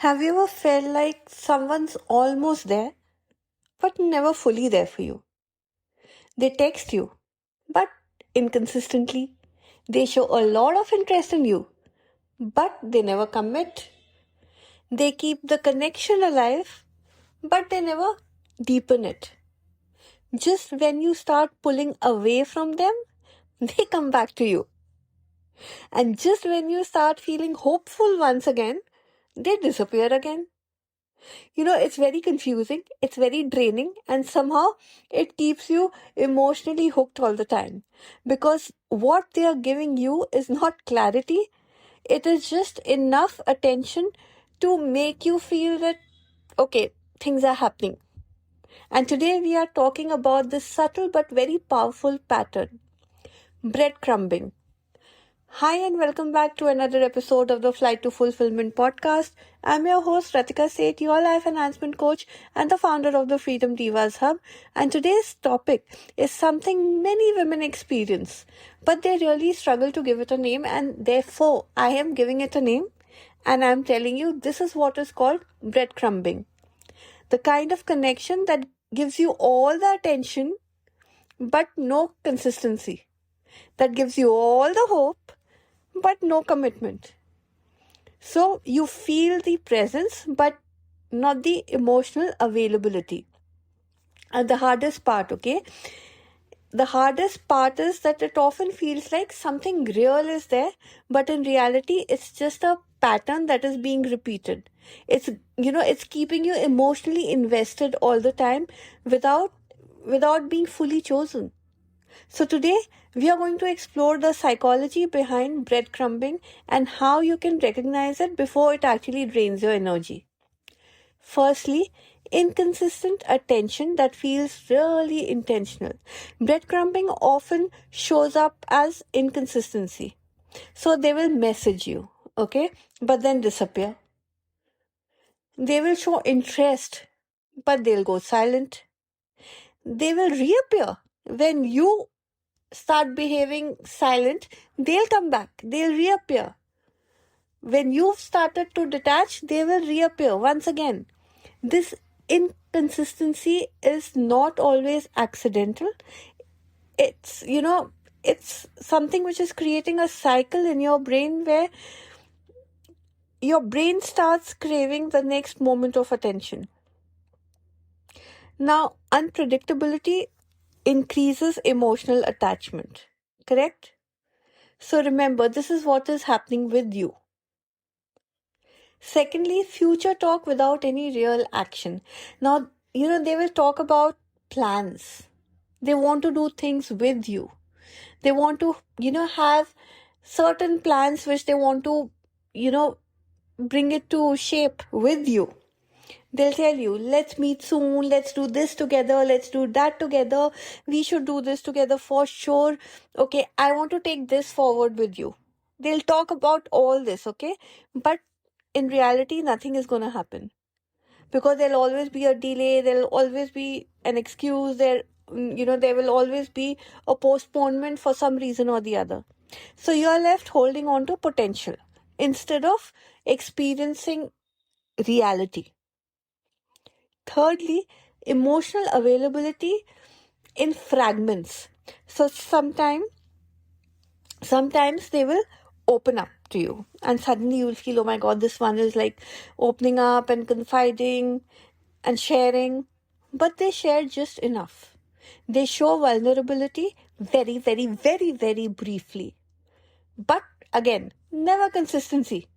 Have you ever felt like someone's almost there, but never fully there for you? They text you, but inconsistently. They show a lot of interest in you, but they never commit. They keep the connection alive, but they never deepen it. Just when you start pulling away from them, they come back to you. And just when you start feeling hopeful once again, they disappear again. It's very confusing, it's very draining, and somehow it keeps you emotionally hooked all the time. Because what they are giving you is not clarity, it is just enough attention to make you feel that, okay, things are happening. And today we are talking about this subtle but very powerful pattern, breadcrumbing. Hi, and welcome back to another episode of the Flight to Fulfillment podcast. I'm your host, Ratika Seth, your life enhancement coach and the founder of the Freedom Divas Hub. And today's topic is something many women experience, but they really struggle to give it a name, and therefore I am giving it a name, and I'm telling you this is what is called breadcrumbing. The kind of connection that gives you all the attention but no consistency. That gives you all the hope but no commitment. So you feel the presence but not the emotional availability. And the hardest part, okay? The hardest part is that it often feels like something real is there, but in reality, it's just a pattern that is being repeated. It's keeping you emotionally invested all the time without being fully chosen. So today we are going to explore the psychology behind breadcrumbing and how you can recognize it before it actually drains your energy. Firstly, inconsistent attention that feels really intentional. Breadcrumbing often shows up as inconsistency. So they will message you, okay, but then disappear. They will show interest, but they'll go silent. They will reappear when you start behaving silent, they'll come back, they'll reappear. When you've started to detach, they will reappear once again. This inconsistency is not always accidental. It's something which is creating a cycle in your brain where your brain starts craving the next moment of attention. Now, unpredictability increases emotional attachment, correct? So remember, this is what is happening with you. Secondly, future talk without any real action. Now, they will talk about plans. They want to do things with you. They want to, have certain plans which they want to, bring it to shape with you. They'll tell you, let's meet soon, let's do this together, let's do that together, we should do this together for sure. Okay, I want to take this forward with you. They'll talk about all this, okay? But in reality, nothing is going to happen because there'll always be a delay, there'll always be an excuse, there will always be a postponement for some reason or the other. So you're left holding on to potential instead of experiencing reality. Thirdly, emotional availability in fragments. So sometimes they will open up to you, and suddenly you'll feel, oh my god, this one is like opening up and confiding and sharing. But they share just enough. They show vulnerability very, very, very, very briefly. But again, never consistency.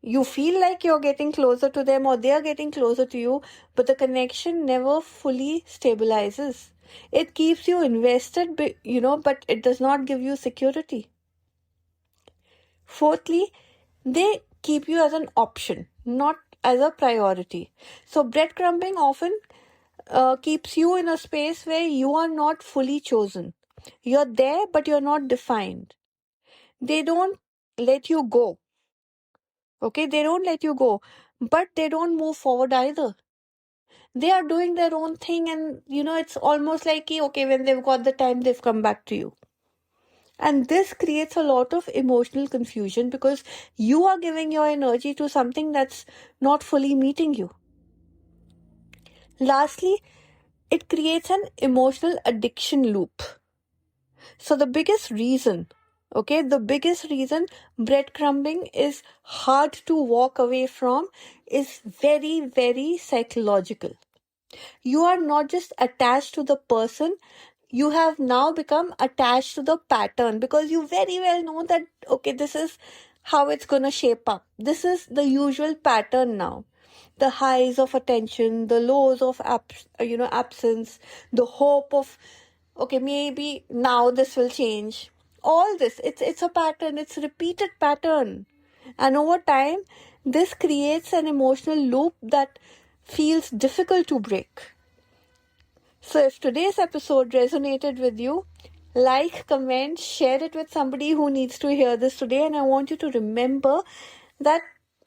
You feel like you're getting closer to them or they're getting closer to you, but the connection never fully stabilizes. It keeps you invested, but it does not give you security. Fourthly, they keep you as an option, not as a priority. So breadcrumbing often keeps you in a space where you are not fully chosen. You're there, but you're not defined. They don't let you go. Okay, they don't let you go, but they don't move forward either. They are doing their own thing, and it's almost like, okay, when they've got the time, they've come back to you. And this creates a lot of emotional confusion because you are giving your energy to something that's not fully meeting you. Lastly, it creates an emotional addiction loop. So the biggest reason breadcrumbing is hard to walk away from is very, very psychological. You are not just attached to the person, you have now become attached to the pattern because you very well know that, okay, this is how it's going to shape up. This is the usual pattern now. The highs of attention, the lows of absence, the hope of, okay, maybe now this will change. All this, it's a pattern, it's a repeated pattern. And over time, this creates an emotional loop that feels difficult to break. So if today's episode resonated with you, like, comment, share it with somebody who needs to hear this today. And I want you to remember that,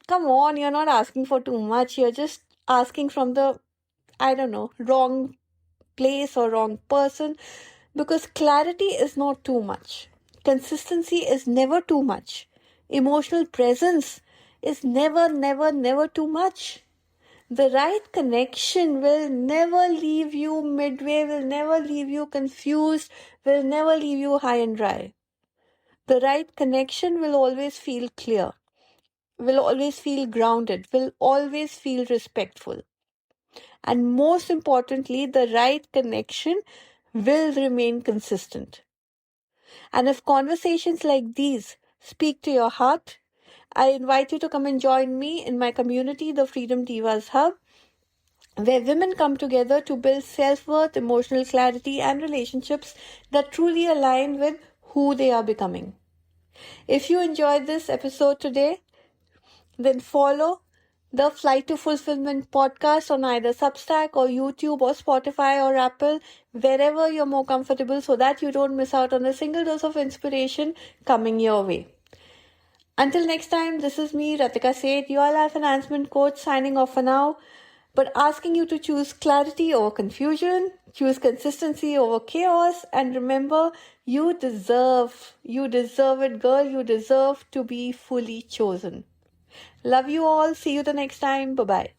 come on, you're not asking for too much. You're just asking from the, wrong place or wrong person, because clarity is not too much. Consistency is never too much. Emotional presence is never, never, never too much. The right connection will never leave you midway, will never leave you confused, will never leave you high and dry. The right connection will always feel clear, will always feel grounded, will always feel respectful. And most importantly, the right connection will remain consistent. And if conversations like these speak to your heart, I invite you to come and join me in my community, the Freedom Divas Hub, where women come together to build self-worth, emotional clarity, and relationships that truly align with who they are becoming. If you enjoyed this episode today, then follow the Flight to Fulfillment podcast on either Substack or YouTube or Spotify or Apple, wherever you're more comfortable, so that you don't miss out on a single dose of inspiration coming your way. Until next time, this is me, Ratika Seth, your life enhancement coach, signing off for now, but asking you to choose clarity over confusion, choose consistency over chaos, and remember, you deserve it, girl. You deserve to be fully chosen. Love you all. See you the next time. Bye-bye.